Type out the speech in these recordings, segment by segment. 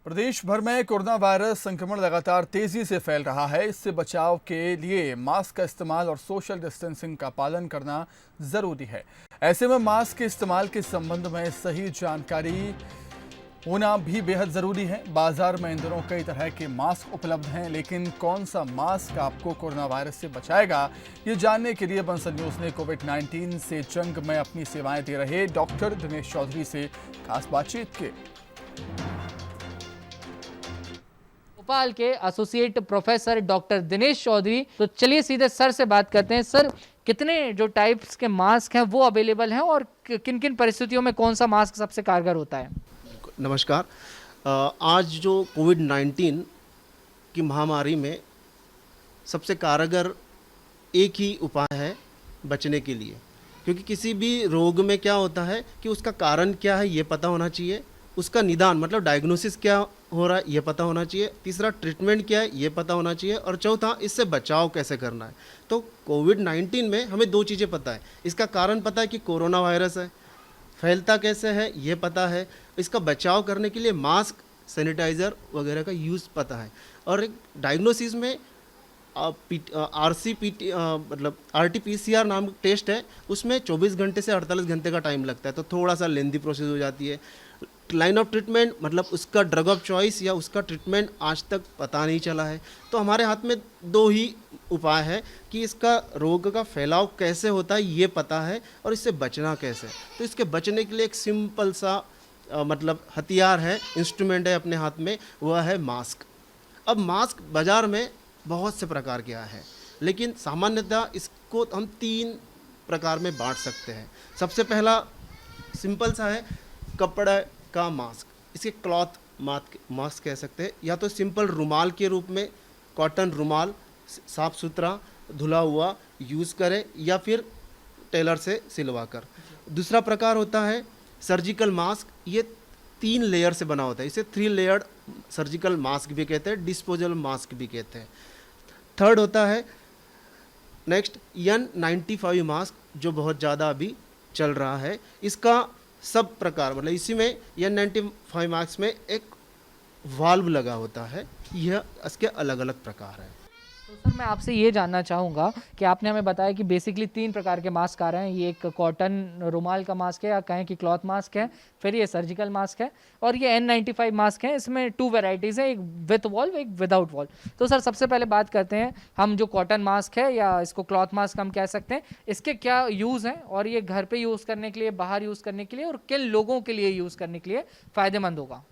प्रदेश भर में corona virus संक्रमण लगातार तेजी से फैल रहा है। इससे बचाव के लिए मास्क का इस्तेमाल और सोशल डिस्टेंसिंग का पालन करना जरूरी है। ऐसे में मास्क के इस्तेमाल के संबंध में सही जानकारी होना भी बेहद जरूरी है। बाजार में इन दिनों कई तरह के मास्क उपलब्ध हैं, लेकिन कौन सा मास्क आपको कोरोना वायरस से बचाएगा, ये जानने के लिए बंसल न्यूज ने कोविड-19 से जंग में अपनी सेवाएं दे रहे डॉक्टर दिनेश चौधरी से खास बातचीत की। भोपाल के associate professor doctor Dinesh Chaudhary. तो चलिए सीधे सर से बात करते हैं। सर, कितने जो टाइप्स के मास्क हैं वो अवेलेबल हैं और किन किन परिस्थितियों में कौन सा मास्क सबसे कारगर होता है? नमस्कार। आज जो कोविड-19 की महामारी में सबसे कारगर एक ही उपाय है बचने के लिए, क्योंकि किसी भी रोग में क्या होता है कि उसका कारण क्या है ये पता होना चाहिए, उसका निदान मतलब डायग्नोसिस क्या हो रहा है ये पता होना चाहिए, तीसरा ट्रीटमेंट क्या है ये पता होना चाहिए, और चौथा इससे बचाव कैसे करना है। तो कोविड-19 में हमें दो चीज़ें पता है। इसका कारण पता है कि कोरोना वायरस है, फैलता कैसे है ये पता है, इसका बचाव करने के लिए मास्क, सैनिटाइज़र वगैरह का यूज़ पता है, और एक डायग्नोसिस में RCPT मतलब RT-PCR नाम टेस्ट है, उसमें 24 घंटे से 48 घंटे का टाइम लगता है, तो थोड़ा सा लेंदी प्रोसेस हो जाती है। लाइन ऑफ ट्रीटमेंट मतलब उसका ड्रग ऑफ चॉइस या उसका ट्रीटमेंट आज तक पता नहीं चला है। तो हमारे हाथ में दो ही उपाय है कि इसका रोग का फैलाव कैसे होता है ये पता है और इससे बचना कैसे। तो इसके बचने के लिए एक सिंपल सा मतलब हथियार है, इंस्ट्रूमेंट है अपने हाथ में, वह है मास्क। अब मास्क बाज़ार में बहुत से प्रकार के है, लेकिन सामान्यतः इसको हम 3 प्रकार में बांट सकते हैं। सबसे पहला सिंपल सा है कपड़ा का मास्क, इसे क्लॉथ मास्क कह सकते हैं, या तो सिंपल रुमाल के रूप में कॉटन रुमाल साफ सुथरा धुला हुआ यूज़ करें, या फिर टेलर से सिलवा कर। दूसरा प्रकार होता है सर्जिकल मास्क, ये 3 लेयर से बना होता है, इसे 3 लेयर्ड सर्जिकल मास्क भी कहते हैं, डिस्पोजेबल मास्क भी कहते हैं। थर्ड होता है नेक्स्ट N95 मास्क, जो बहुत ज़्यादा अभी चल रहा है। इसका सब प्रकार मतलब इसी में N95 मास्क में एक वाल्व लगा होता है, यह इसके अलग अलग प्रकार है। तो सर, मैं आपसे ये जानना चाहूँगा कि आपने हमें बताया कि बेसिकली 3 प्रकार के मास्क आ रहे हैं। ये एक कॉटन रुमाल का मास्क है, या कहें कि क्लॉथ मास्क है, फिर ये सर्जिकल मास्क है, और ये N95 मास्क है। इसमें 2 वेराइटीज़ हैं, एक विथ वॉल्व एक विदाउट वॉल्व। तो सर, सबसे पहले बात करते हैं हम जो कॉटन मास्क है, या इसको क्लॉथ मास्क हम कह सकते हैं, इसके क्या यूज़ हैं और ये घर पर यूज़ करने के लिए, बाहर यूज़ करने के लिए, और किन लोगों के लिए यूज़ करने के लिए फ़ायदेमंद होगा?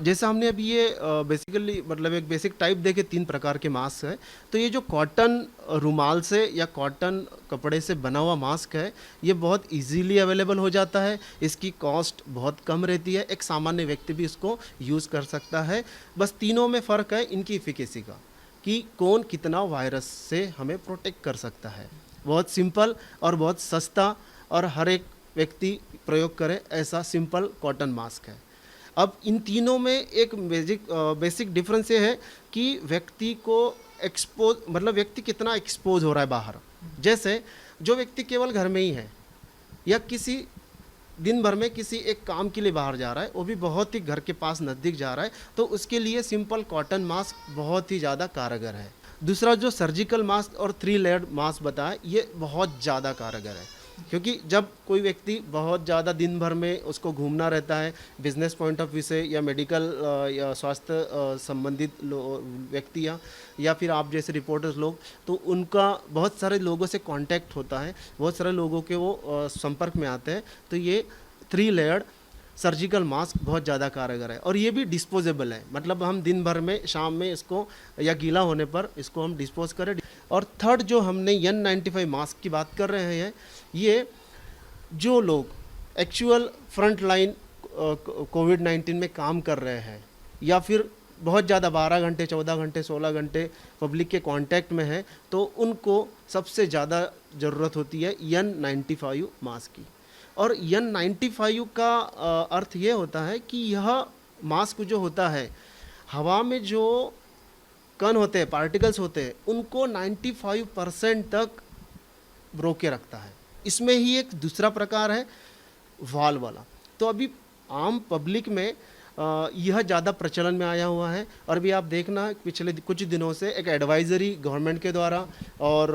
जैसा हमने अभी ये बेसिकली मतलब एक बेसिक टाइप देखे 3 प्रकार के मास्क है। तो ये जो कॉटन रुमाल से या कॉटन कपड़े से बना हुआ मास्क है, ये बहुत इजीली अवेलेबल हो जाता है, इसकी कॉस्ट बहुत कम रहती है, एक सामान्य व्यक्ति भी इसको यूज़ कर सकता है। बस तीनों में फ़र्क है इनकी इफिकेसी का, कि कौन कितना वायरस से हमें प्रोटेक्ट कर सकता है। बहुत सिंपल और बहुत सस्ता, और हर एक व्यक्ति प्रयोग करे ऐसा सिंपल कॉटन मास्क है। अब इन तीनों में एक बेसिक डिफरेंस ये है कि व्यक्ति को एक्सपोज मतलब व्यक्ति कितना एक्सपोज हो रहा है बाहर। जैसे जो व्यक्ति केवल घर में ही है, या किसी दिन भर में किसी एक काम के लिए बाहर जा रहा है, वो भी बहुत ही घर के पास नज़दीक जा रहा है, तो उसके लिए सिंपल कॉटन मास्क बहुत ही ज़्यादा कारगर है। दूसरा जो सर्जिकल मास्क और 3 लेयर्ड मास्क बताया, ये बहुत ज़्यादा कारगर है, क्योंकि जब कोई व्यक्ति बहुत ज़्यादा दिन भर में उसको घूमना रहता है बिजनेस पॉइंट ऑफ व्यू से, या मेडिकल या स्वास्थ्य संबंधित व्यक्ति, या फिर आप जैसे रिपोर्टर्स लोग, तो उनका बहुत सारे लोगों से कांटेक्ट होता है, बहुत सारे लोगों के वो संपर्क में आते हैं। तो ये 3 लेयर्ड सर्जिकल मास्क बहुत ज़्यादा कारगर है, और ये भी डिस्पोजेबल है, मतलब हम दिन भर में शाम में इसको या गीला होने पर इसको हम डिस्पोज करें। और थर्ड जो हमने N95 मास्क की बात कर रहे हैं, ये जो लोग एक्चुअल फ्रंट लाइन कोविड-19 में काम कर रहे हैं, या फिर बहुत ज़्यादा 12 घंटे 14 घंटे 16 घंटे पब्लिक के कांटेक्ट में है, तो उनको सबसे ज़्यादा ज़रूरत होती है N95 मास्क की। और N95 का अर्थ ये होता है कि यह मास्क जो होता है, हवा में जो कण होते हैं, पार्टिकल्स होते हैं, उनको 95% तक रोके रखता है। इसमें ही एक दूसरा प्रकार है वाल वाला। तो अभी आम पब्लिक में यह ज़्यादा प्रचलन में आया हुआ है। और भी आप देखना पिछले कुछ दिनों से एक एडवाइजरी गवर्नमेंट के द्वारा और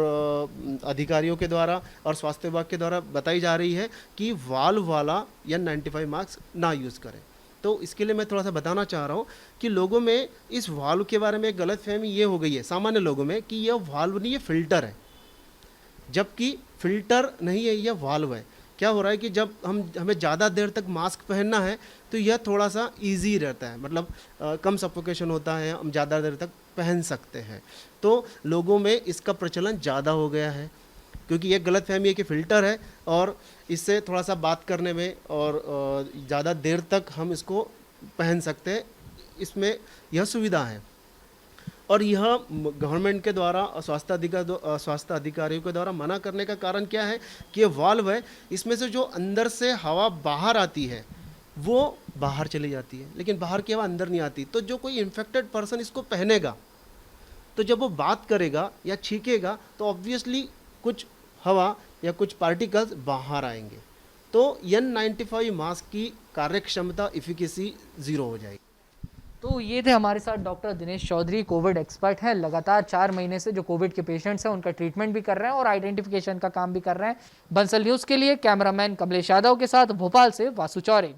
अधिकारियों के द्वारा और स्वास्थ्य विभाग के द्वारा बताई जा रही है कि वाल्व वाला N95 मास्क ना यूज़ करें। तो इसके लिए मैं थोड़ा सा बताना चाह रहा हूँ कि लोगों में इस वाल्व के बारे में एक गलतफहमी ये हो गई है सामान्य लोगों में कि यह वाल्व नहीं, ये फ़िल्टर है, जबकि फ़िल्टर नहीं है, यह वाल्व है। क्या हो रहा है कि जब हमें ज़्यादा देर तक मास्क पहनना है तो यह थोड़ा सा इजी रहता है, मतलब कम सफोकेशन होता है, हम ज़्यादा देर तक पहन सकते हैं। तो लोगों में इसका प्रचलन ज़्यादा हो गया है क्योंकि ये गलतफहमी है कि फ़िल्टर है और इससे थोड़ा सा बात करने में और ज़्यादा देर तक हम इसको पहन सकते हैं, इसमें यह सुविधा है। और यह गवर्नमेंट के द्वारा स्वास्थ्य अधिकारियों के द्वारा मना करने का कारण क्या है कि ये वाल्व है, इसमें से जो अंदर से हवा बाहर आती है वो बाहर चली जाती है, लेकिन बाहर की हवा अंदर नहीं आती। तो जो कोई इन्फेक्टेड पर्सन इसको पहनेगा तो जब वो बात करेगा या छींकेगा तो ऑब्वियसली कुछ हवा या कुछ पार्टिकल्स बाहर आएंगे। तो N95 मास्क की कार्यक्षमता इफिकेसी 0 हो जाएगी। तो ये थे हमारे साथ doctor Dinesh Chaudhary, covid expert हैं। लगातार 4 महीने से जो कोविड के पेशेंट्स हैं उनका ट्रीटमेंट भी कर रहे हैं और आइडेंटिफिकेशन का काम भी कर रहे हैं। बंसल न्यूज़ के लिए कैमरामैन कमलेश यादव के साथ भोपाल से वासु चौरे।